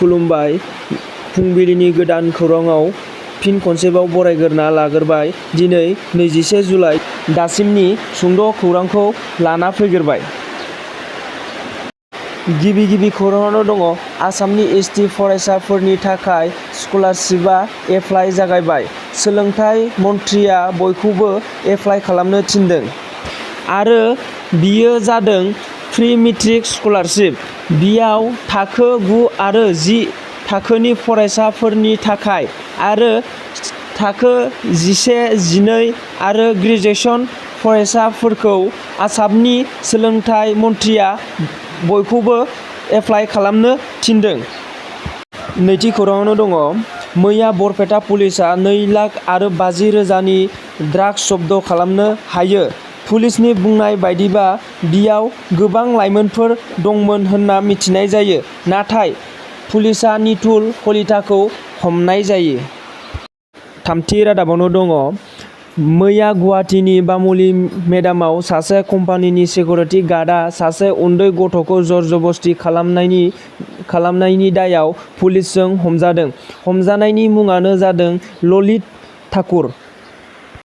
खुलुमबाय। फुंबिलिनि गोदान खौराङाव फिन खनसेबाव बरायग्रोना लाग्रोबाय। दिनै 21 जुलाइ दासिमनि सुंद' खौरांखौ लाना फैग्रोबाय। गिबि खौराङावनो दङ आसामनि एसटि फरायसाफोरनि थाखाय स्कलारशिपआ एप्लाइ जागायबाय। सोलोंथाइ मन्थ्रिया बयखौबो एप्लाइ खालामनो थिनदों आरो बियो जादों प्रि मेट्रिक स्कलारशिप। बियाव थाखो 9 आरो 10 थाखोनि फरायसाफोरनि थाखाय आरो थाखो 11, 12 आरो ग्रेजुएसन फरायसाफोरखौ आसामनि सोलोंथाइ मन्थ्रिया बयखौबो एप्लाइ खालामनो थिनदों। नैथि खौराङावनो दङ मैया बरपेटा पुलिसआ 2,50,000नि ड्राग्स जब्द खालामनो हायो। पुलिसनि बुंनाय बायदिबा बियाव गोबां लाइमोनफोर दंमोन होनना मिथिनाय जायो, नाथाय पुलिसआ निथुल कलिताखौ हमनाय जायो। थामथि रादाबावनो दङ मैया गुवाहाटीनि बामुलि मेदामाव सासे कम्पानिनि सिकिउरिटि गार्डआ सासे उन्दै गथ'खौ जरजबस्ति खालामनायनि दायाव पुलिसजों हमजादों। हमजानायनि मुङानो जादों ललित ठाकुर।